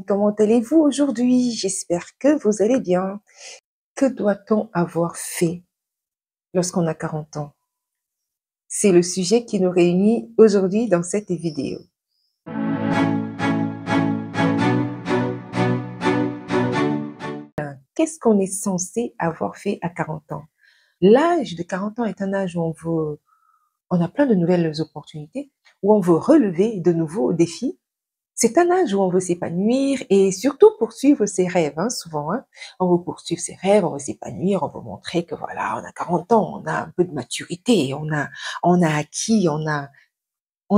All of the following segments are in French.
comment allez-vous aujourd'hui? J'espère que vous allez bien. Que doit-on avoir fait lorsqu'on a 40 ans? C'est le sujet qui nous réunit aujourd'hui dans cette vidéo. Qu'est-ce qu'on est censé avoir fait à 40 ans? L'âge de 40 ans est un âge où on a plein de nouvelles opportunités, où on veut relever de nouveaux défis. C'est un âge où on veut s'épanouir et surtout poursuivre ses rêves, hein, souvent. Hein. On veut poursuivre ses rêves, on veut s'épanouir, on veut montrer que voilà, on a 40 ans, on a un peu de maturité, on a acquis, on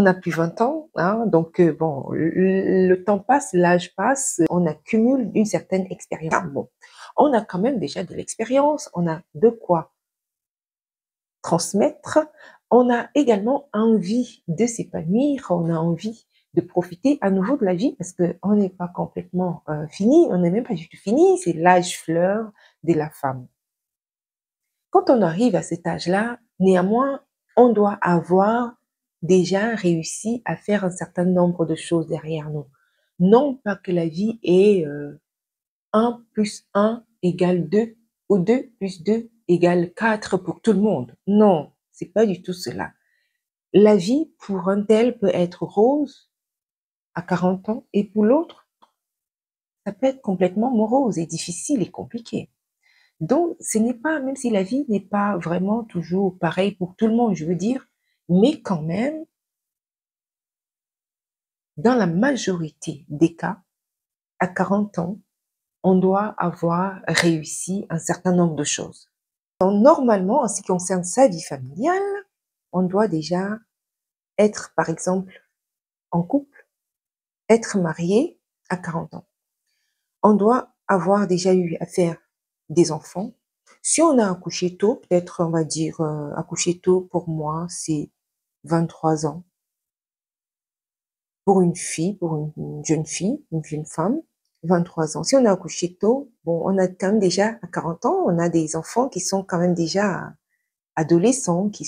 a plus 20 ans. Hein, donc, bon, le temps passe, l'âge passe, on accumule une certaine expérience. Bon, on a quand même déjà de l'expérience, on a de quoi transmettre, on a également envie de s'épanouir, on a envie de profiter à nouveau de la vie parce qu'on n'est pas complètement fini, on n'est même pas du tout fini, c'est l'âge fleur de la femme. Quand on arrive à cet âge-là, néanmoins, on doit avoir déjà réussi à faire un certain nombre de choses derrière nous. Non pas que la vie est 1 plus 1 égale 2 ou 2 plus 2 égale 4 pour tout le monde. Non, c'est pas du tout cela. La vie, pour un tel, peut être rose à 40 ans et pour l'autre, ça peut être complètement morose et difficile et compliqué. Donc, ce n'est pas, même si la vie n'est pas vraiment toujours pareille pour tout le monde, je veux dire, mais quand même, dans la majorité des cas, à 40 ans, on doit avoir réussi un certain nombre de choses. Donc, normalement, en ce qui concerne sa vie familiale, on doit déjà être, par exemple, en couple, être marié à 40 ans. On doit avoir déjà eu à faire des enfants. Si on a accouché tôt, peut-être on va dire accoucher tôt pour moi, c'est 23 ans. Pour une fille, pour une jeune fille, une jeune femme, 23 ans. Si on a accouché tôt, bon, on a quand même déjà à 40 ans, on a des enfants qui sont quand même déjà adolescents, qui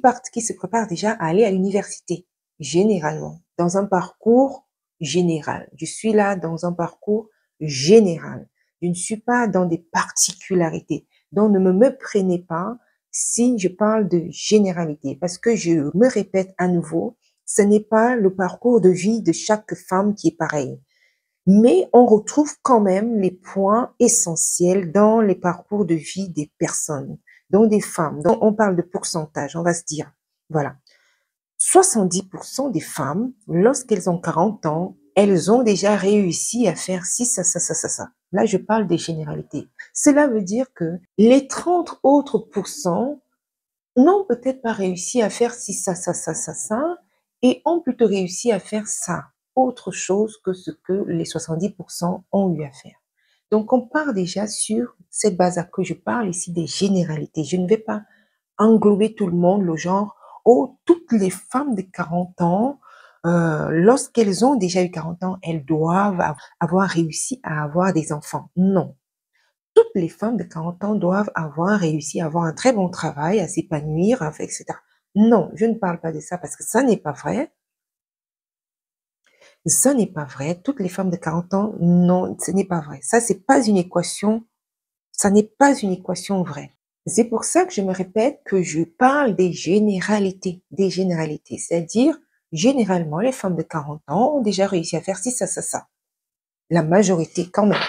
partent, qui se préparent déjà à aller à l'université, généralement, dans un parcours général. Je suis là dans un parcours général. Je ne suis pas dans des particularités. Donc, ne me méprenez pas si je parle de généralité, parce que je me répète à nouveau, ce n'est pas le parcours de vie de chaque femme qui est pareil. Mais on retrouve quand même les points essentiels dans les parcours de vie des personnes, donc des femmes. Donc on parle de pourcentage, on va se dire, voilà, 70% des femmes, lorsqu'elles ont 40 ans, elles ont déjà réussi à faire ci, ça, ça, ça, ça, ça. Là, je parle des généralités. Cela veut dire que les 30 autres pourcents n'ont peut-être pas réussi à faire ci, ça, ça, ça, ça, ça, et ont plutôt réussi à faire ça, autre chose que ce que les 70% ont eu à faire. Donc, on part déjà sur cette base à que je parle ici des généralités. Je ne vais pas englober tout le monde, le genre, oh, toutes les femmes de 40 ans, lorsqu'elles ont déjà eu 40 ans, elles doivent avoir réussi à avoir des enfants. Non. Toutes les femmes de 40 ans doivent avoir réussi à avoir un très bon travail, à s'épanouir, etc. Non, je ne parle pas de ça parce que ça n'est pas vrai. Ça n'est pas vrai. Toutes les femmes de 40 ans, non, ce n'est pas vrai. Ça, c'est pas une équation. Ça n'est pas une équation vraie. C'est pour ça que je me répète que je parle des généralités. Des généralités. C'est-à-dire, généralement, les femmes de 40 ans ont déjà réussi à faire ci, ça, ça, ça. La majorité, quand même.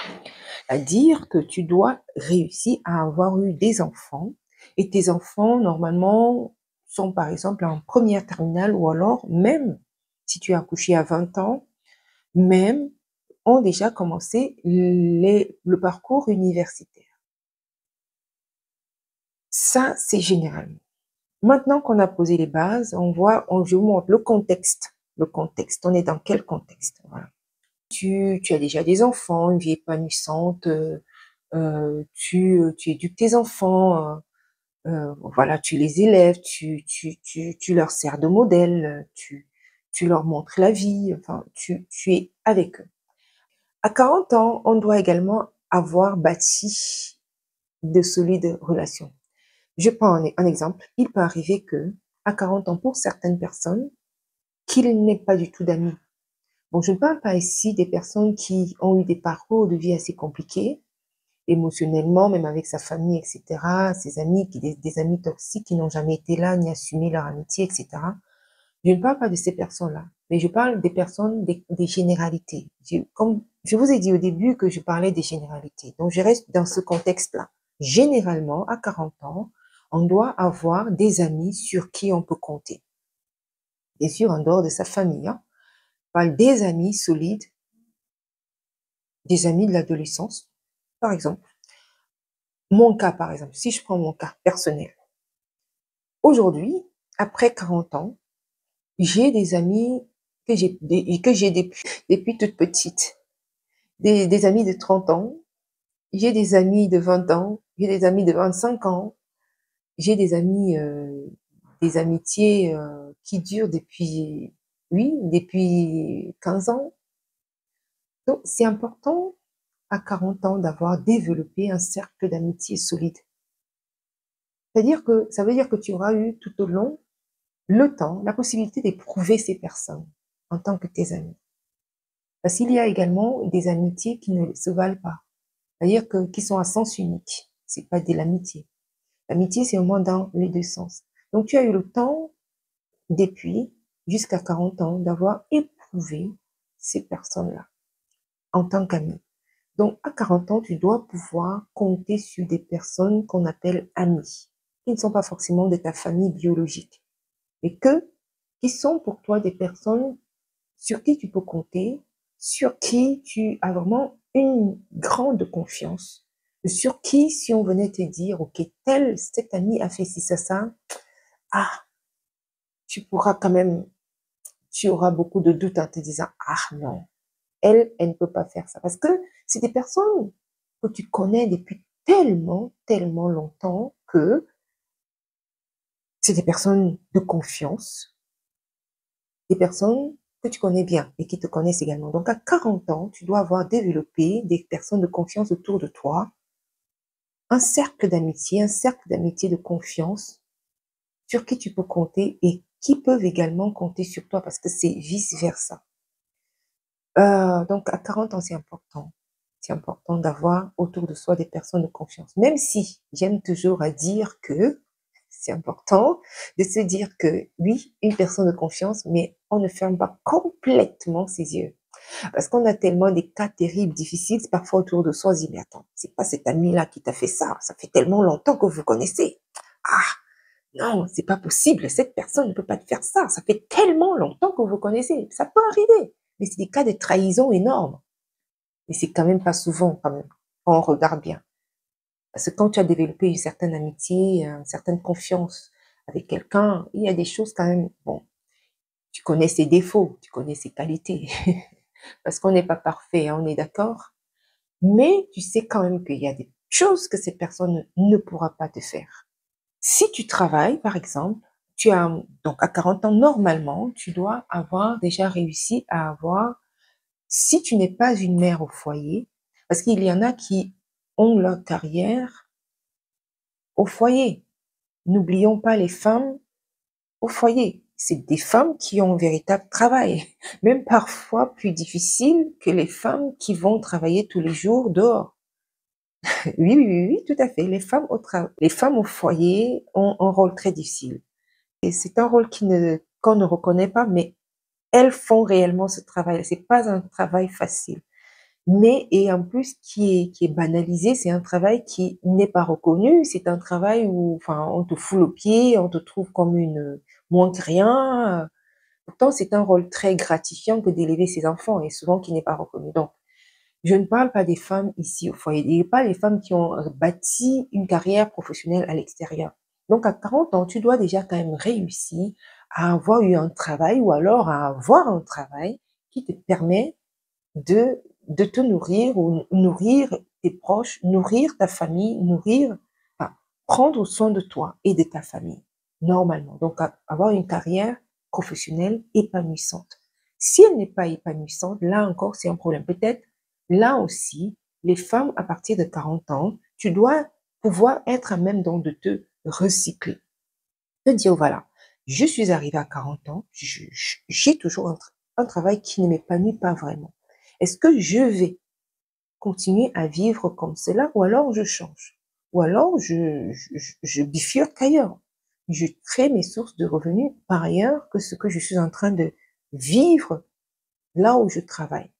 À dire que tu dois réussir à avoir eu des enfants et tes enfants, normalement, sont par exemple en première terminale ou alors même si tu as accouché à 20 ans, même ont déjà commencé le parcours universitaire. Ça, c'est généralement. Maintenant qu'on a posé les bases, je vous montre le contexte. Le contexte, on est dans quel contexte? Voilà. Tu as déjà des enfants, une vie épanouissante, tu éduques tes enfants, voilà, tu les élèves, tu leur sers de modèle, tu leur montres la vie, enfin, tu es avec eux. À 40 ans, on doit également avoir bâti de solides relations. Je prends un exemple. Il peut arriver que, à 40 ans, pour certaines personnes, qu'il n'ait pas du tout d'amis. Bon, je ne parle pas ici des personnes qui ont eu des parcours de vie assez compliqués, émotionnellement, même avec sa famille, etc., ses amis, des amis toxiques qui n'ont jamais été là, ni assumé leur amitié, etc. Je ne parle pas de ces personnes-là, mais je parle des personnes, des généralités. Comme je vous ai dit au début que je parlais des généralités, donc je reste dans ce contexte-là. Généralement, à 40 ans, on doit avoir des amis sur qui on peut compter. Bien sûr, en dehors de sa famille, hein. Je parle des amis solides, des amis de l'adolescence, par exemple. Mon cas, par exemple, si je prends mon cas personnel. Aujourd'hui, après 40 ans, j'ai des amis que j'ai depuis toute petite. Des amis de 30 ans, j'ai des amis de 20 ans, j'ai des amis de 25 ans, j'ai des amis, des amitiés, qui durent depuis oui, depuis 15 ans. Donc c'est important à 40 ans d'avoir développé un cercle d'amitié solide. Ça veut dire que tu auras eu tout au long le temps, la possibilité d'éprouver ces personnes en tant que tes amis. Parce qu'il y a également des amitiés qui ne se valent pas, c'est-à-dire qui sont à sens unique. C'est pas de l'amitié. L'amitié, c'est au moins dans les deux sens. Donc, tu as eu le temps, depuis jusqu'à 40 ans, d'avoir éprouvé ces personnes-là en tant qu'amis. Donc, à 40 ans, tu dois pouvoir compter sur des personnes qu'on appelle amis, qui ne sont pas forcément de ta famille biologique, mais qui sont pour toi des personnes sur qui tu peux compter, sur qui tu as vraiment une grande confiance, sur qui, si on venait te dire, OK, cet ami a fait ci, ça, ah, tu pourras quand même, tu auras beaucoup de doutes en te disant, ah non, elle ne peut pas faire ça. Parce que c'est des personnes que tu connais depuis tellement, tellement longtemps que c'est des personnes de confiance, des personnes que tu connais bien et qui te connaissent également. Donc, à 40 ans, tu dois avoir développé des personnes de confiance autour de toi, un cercle d'amitié de confiance sur qui tu peux compter et qui peuvent également compter sur toi parce que c'est vice-versa. Donc, à 40 ans, c'est important. C'est important d'avoir autour de soi des personnes de confiance. Même si j'aime toujours à dire que c'est important de se dire que oui, une personne de confiance, mais on ne ferme pas complètement ses yeux. Parce qu'on a tellement des cas terribles, difficiles, parfois autour de soi, on se dit, mais attends, c'est pas cet ami-là qui t'a fait ça fait tellement longtemps que vous connaissez. Ah, non, c'est pas possible, cette personne ne peut pas te faire ça fait tellement longtemps que vous connaissez. Ça peut arriver, mais c'est des cas de trahison énormes. Mais c'est quand même pas souvent, quand même, quand on regarde bien. Parce que quand tu as développé une certaine amitié, une certaine confiance avec quelqu'un, il y a des choses quand même, bon, tu connais ses défauts, tu connais ses qualités. Parce qu'on n'est pas parfait, hein, on est d'accord. Mais tu sais quand même qu'il y a des choses que cette personne ne pourra pas te faire. Si tu travailles, par exemple, donc à 40 ans, normalement, tu dois avoir déjà réussi à avoir, si tu n'es pas une mère au foyer, parce qu'il y en a qui ont leur carrière au foyer. N'oublions pas les femmes au foyer. C'est des femmes qui ont un véritable travail, même parfois plus difficile que les femmes qui vont travailler tous les jours dehors. Oui, oui, oui, oui, tout à fait. Les femmes au foyer ont un rôle très difficile. Et c'est un rôle qu'on ne reconnaît pas, mais elles font réellement ce travail. C'est pas un travail facile. Et en plus, qui est banalisé, c'est un travail qui n'est pas reconnu. C'est un travail où, enfin, on te foule aux pieds, on te trouve comme moins que rien. Pourtant, c'est un rôle très gratifiant que d'élever ses enfants et souvent qui n'est pas reconnu. Donc, je ne parle pas des femmes ici au foyer, et pas les femmes qui ont bâti une carrière professionnelle à l'extérieur. Donc, à 40 ans, tu dois déjà quand même réussir à avoir eu un travail ou alors à avoir un travail qui te permet de te nourrir ou nourrir tes proches, nourrir ta famille, enfin, prendre soin de toi et de ta famille, normalement. Donc, avoir une carrière professionnelle épanouissante. Si elle n'est pas épanouissante, là encore, c'est un problème. Peut-être, là aussi, les femmes à partir de 40 ans, tu dois pouvoir être à même donc de te recycler. Te dire, voilà, je suis arrivée à 40 ans, j'ai toujours un travail qui ne m'épanouit pas vraiment. Est-ce que je vais continuer à vivre comme cela ou alors je change? Ou alors je bifurque ailleurs. Je crée mes sources de revenus par ailleurs que ce que je suis en train de vivre là où je travaille.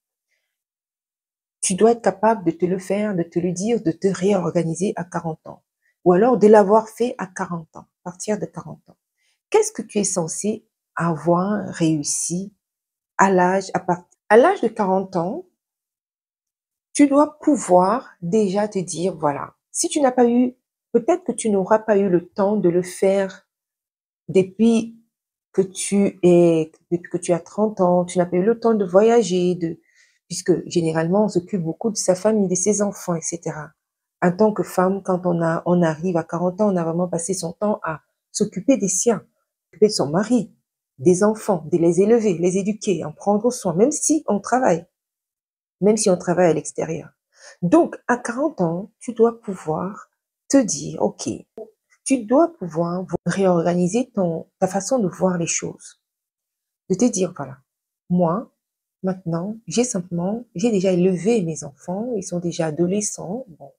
Tu dois être capable de te le faire, de te le dire, de te réorganiser à 40 ans. Ou alors de l'avoir fait à 40 ans, à partir de 40 ans. Qu'est-ce que tu es censé avoir réussi à l'âge de 40 ans? Tu dois pouvoir déjà te dire, voilà, si tu n'as pas eu, peut-être que tu n'auras pas eu le temps de le faire depuis depuis que tu as 30 ans, tu n'as pas eu le temps de voyager, puisque généralement on s'occupe beaucoup de sa famille, de ses enfants, etc. En tant que femme, quand on arrive à 40 ans, on a vraiment passé son temps à s'occuper des siens, s'occuper de son mari, des enfants, de les élever, les éduquer, en prendre soin, même si on travaille à l'extérieur. Donc, à 40 ans, tu dois pouvoir te dire, OK, tu dois pouvoir réorganiser ta façon de voir les choses. De te dire, voilà, moi, maintenant, j'ai déjà élevé mes enfants, ils sont déjà adolescents, bon,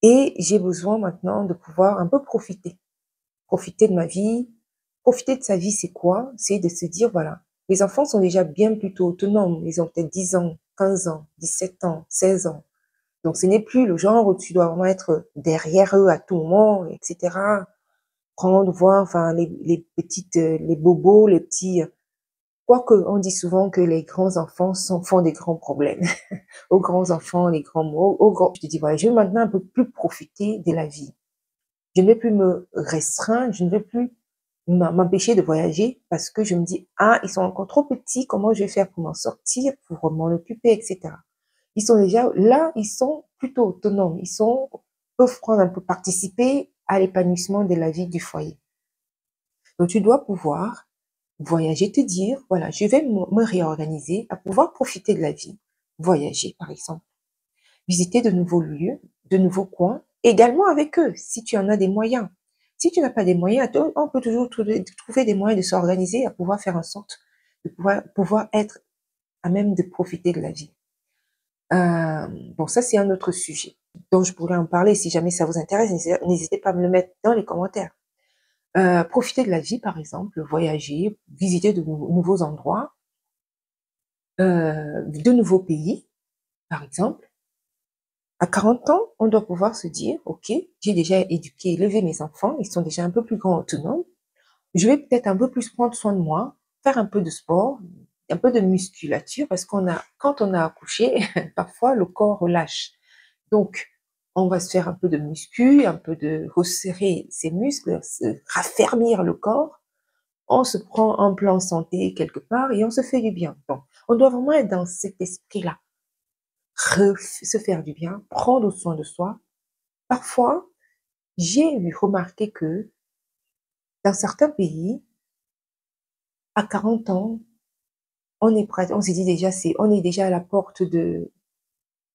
et j'ai besoin maintenant de pouvoir un peu profiter de ma vie. Profiter de sa vie, c'est quoi? C'est de se dire, voilà, les enfants sont déjà bien plutôt autonomes. Ils ont peut-être 10 ans, 15 ans, 17 ans, 16 ans. Donc, ce n'est plus le genre où tu dois vraiment être derrière eux à tout moment, etc. Prendre, voir, enfin, les petites, les bobos, les petits. Quoique, on dit souvent que les grands enfants font des grands problèmes. Aux grands enfants, les grands mots, je te dis, voilà, je vais maintenant un peu plus profiter de la vie. Je ne vais plus me restreindre, je ne vais plus m'empêcher de voyager parce que je me dis, ah, ils sont encore trop petits, comment je vais faire pour m'en sortir, pour m'en occuper, etc. Ils sont déjà là, ils sont plutôt autonomes, peuvent prendre un peu, participer à l'épanouissement de la vie du foyer. Donc, tu dois pouvoir voyager, te dire, voilà, je vais me réorganiser à pouvoir profiter de la vie. Voyager, par exemple. Visiter de nouveaux lieux, de nouveaux coins, également avec eux, si tu en as des moyens. Si tu n'as pas des moyens, on peut toujours trouver des moyens de s'organiser à pouvoir faire en sorte de pouvoir être à même de profiter de la vie. Bon, ça, c'est un autre sujet dont je pourrais en parler. Si jamais ça vous intéresse, n'hésitez pas à me le mettre dans les commentaires. Profiter de la vie, par exemple, voyager, visiter de nouveaux endroits, de nouveaux pays, par exemple. À 40 ans, on doit pouvoir se dire, OK, j'ai déjà éduqué, élevé mes enfants, ils sont déjà un peu plus grands autonomes. Je vais peut-être un peu plus prendre soin de moi, faire un peu de sport, un peu de musculature, parce quand on a accouché, parfois le corps relâche. Donc, on va se faire un peu de muscu, un peu de resserrer ses muscles, raffermir le corps. On se prend un plan santé quelque part et on se fait du bien. Donc, on doit vraiment être dans cet esprit-là. Se faire du bien, prendre soin de soi. Parfois, j'ai remarqué que dans certains pays, à 40 ans, on se dit déjà, on est déjà à la porte de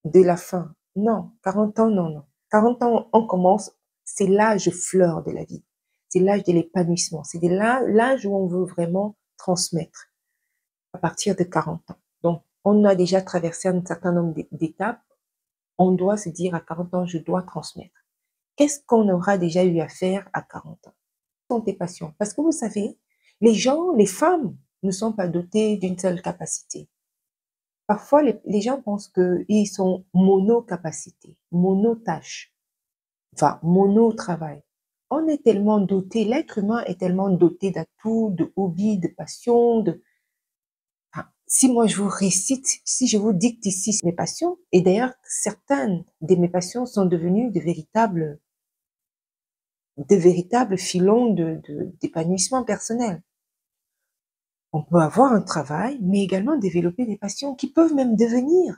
la fin. Non, 40 ans, non, non. 40 ans, on commence, c'est l'âge fleur de la vie. C'est l'âge de l'épanouissement. C'est l'âge où on veut vraiment transmettre à partir de 40 ans. Donc, on a déjà traversé un certain nombre d'étapes. On doit se dire à 40 ans, je dois transmettre. Qu'est-ce qu'on aura déjà eu à faire à 40 ans? Sont tes passions? Parce que vous savez, les femmes ne sont pas dotées d'une seule capacité. Parfois, les gens pensent qu'ils sont monocapacités, monotâches, enfin, mono-travail. On est tellement doté, l'être humain est tellement doté d'atouts, de hobbies, de passions, si moi je vous récite, si je vous dicte ici mes passions, et d'ailleurs certaines de mes passions sont devenues de véritables filons d'épanouissement personnel. On peut avoir un travail, mais également développer des passions qui peuvent même devenir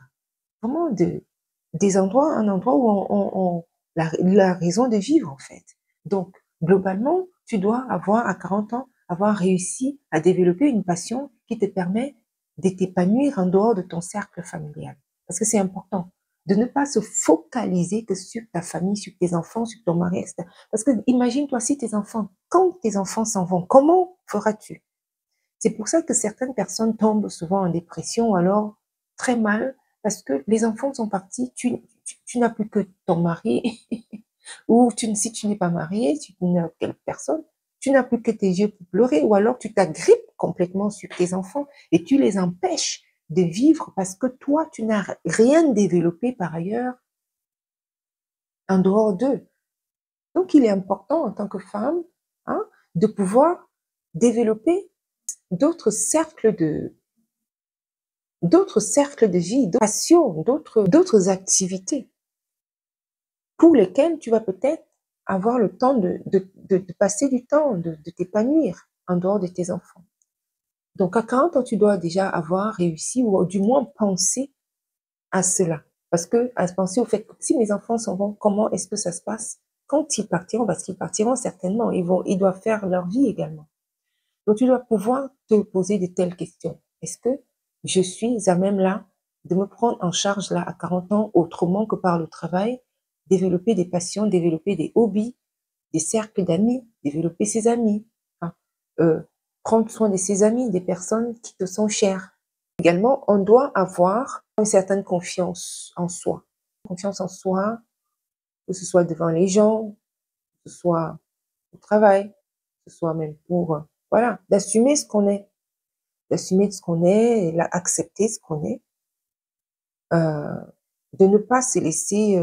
vraiment un endroit où la raison de vivre en fait. Donc, globalement, tu dois avoir à 40 ans, avoir réussi à développer une passion qui te permet de t'épanouir en dehors de ton cercle familial. Parce que c'est important de ne pas se focaliser que sur ta famille, sur tes enfants, sur ton mari, etc. Parce que imagine-toi si quand tes enfants s'en vont, comment feras-tu? C'est pour ça que certaines personnes tombent souvent en dépression ou alors très mal parce que les enfants sont partis, tu n'as plus que ton mari ou si tu n'es pas marié, si tu n'as quelle personne, tu n'as plus que tes yeux pour pleurer ou alors tu t'agrippes complètement sur tes enfants et tu les empêches de vivre parce que toi, tu n'as rien développé par ailleurs en dehors d'eux. Donc, il est important en tant que femme, hein, de pouvoir développer d'autres cercles de vie, d'autres passions, d'autres activités pour lesquelles tu vas peut-être avoir le temps de passer du temps, de t'épanouir en dehors de tes enfants. Donc, à 40 ans, tu dois déjà avoir réussi ou du moins penser à cela. Parce que, à penser au fait que si mes enfants s'en vont, comment est-ce que ça se passe quand ils partiront? Parce qu'ils partiront certainement. Ils doivent faire leur vie également. Donc, tu dois pouvoir te poser de telles questions. Est-ce que je suis à même là de me prendre en charge là à 40 ans autrement que par le travail, développer des passions, développer des hobbies, des cercles d'amis, développer ses amis, hein, prendre soin de ses amis, des personnes qui te sont chères. Également, on doit avoir une certaine confiance en soi. Confiance en soi, que ce soit devant les gens, que ce soit au travail, que ce soit même pour, voilà, d'assumer ce qu'on est. D'assumer ce qu'on est, et accepter ce qu'on est. De ne pas se laisser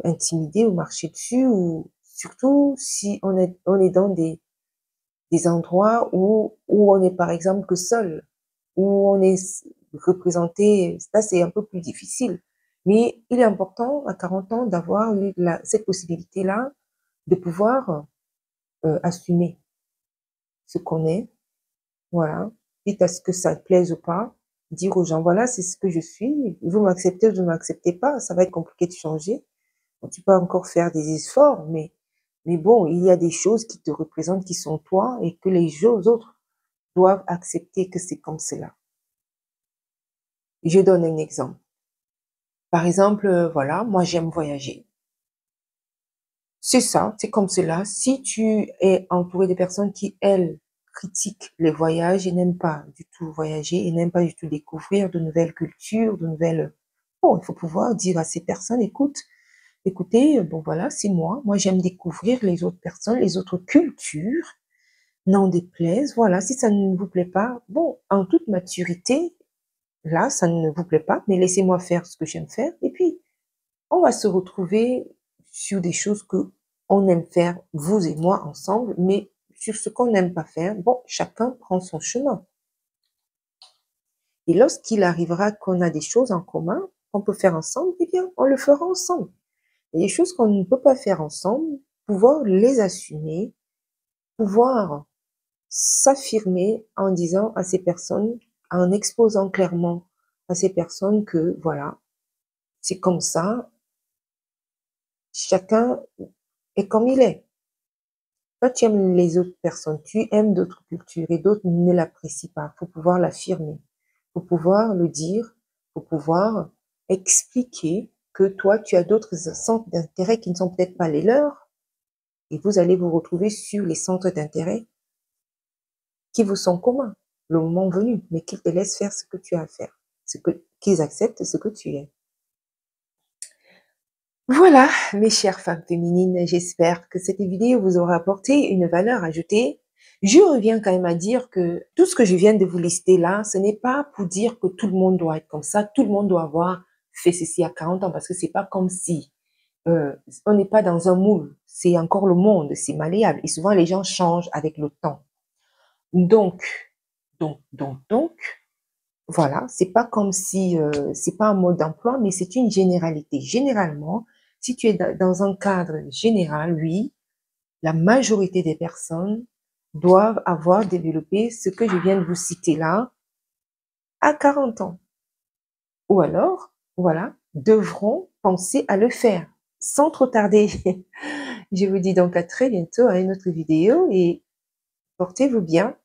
intimider ou marcher dessus, ou surtout si on est dans des endroits où on est par exemple que seul, où on est représenté, ça c'est un peu plus difficile. Mais il est important à 40 ans d'avoir cette possibilité-là de pouvoir assumer ce qu'on est, voilà, quitte à ce que ça ne plaise ou pas, dire aux gens, voilà, c'est ce que je suis, vous m'acceptez ou vous ne m'acceptez pas, ça va être compliqué de changer. Bon, tu peux encore faire des efforts, mais bon, il y a des choses qui te représentent, qui sont toi, et que les autres doivent accepter que c'est comme cela. Je donne un exemple. Par exemple, voilà, moi j'aime voyager. C'est ça, c'est comme cela. Si tu es entouré de personnes qui, elles, critiquent les voyages et n'aiment pas du tout voyager et n'aiment pas du tout découvrir de nouvelles cultures, de nouvelles... Bon, il faut pouvoir dire à ces personnes, écoutez, bon voilà, c'est moi j'aime découvrir les autres personnes, les autres cultures, n'en déplaise, voilà, si ça ne vous plaît pas, bon, en toute maturité, là, ça ne vous plaît pas, mais laissez-moi faire ce que j'aime faire, et puis, on va se retrouver sur des choses que on aime faire, vous et moi ensemble, mais sur ce qu'on n'aime pas faire, bon, chacun prend son chemin. Et lorsqu'il arrivera qu'on a des choses en commun, qu'on peut faire ensemble, eh bien, on le fera ensemble. Et les choses qu'on ne peut pas faire ensemble, pouvoir les assumer, pouvoir s'affirmer en disant à ces personnes, en exposant clairement à ces personnes que, voilà, c'est comme ça, chacun est comme il est. Toi, tu aimes les autres personnes, tu aimes d'autres cultures et d'autres ne l'apprécient pas. Faut pouvoir l'affirmer, faut pouvoir le dire, faut pouvoir expliquer que toi, tu as d'autres centres d'intérêt qui ne sont peut-être pas les leurs, et vous allez vous retrouver sur les centres d'intérêt qui vous sont communs, le moment venu, mais qu'ils te laissent faire ce que tu as à faire, qu'ils acceptent ce que tu es. Voilà, mes chères femmes féminines, j'espère que cette vidéo vous aura apporté une valeur ajoutée. Je reviens quand même à dire que tout ce que je viens de vous lister là, ce n'est pas pour dire que tout le monde doit être comme ça, tout le monde doit avoir fait ceci à 40 ans, parce que c'est pas comme si on n'est pas dans un moule, c'est encore le monde, c'est malléable, et souvent les gens changent avec le temps. Donc, donc, voilà, c'est pas comme si, c'est pas un mode d'emploi, mais c'est une généralité. Généralement, si tu es dans un cadre général, oui, la majorité des personnes doivent avoir développé ce que je viens de vous citer là à 40 ans. Ou alors, voilà, devront penser à le faire sans trop tarder. Je vous dis donc à très bientôt à une autre vidéo et portez-vous bien.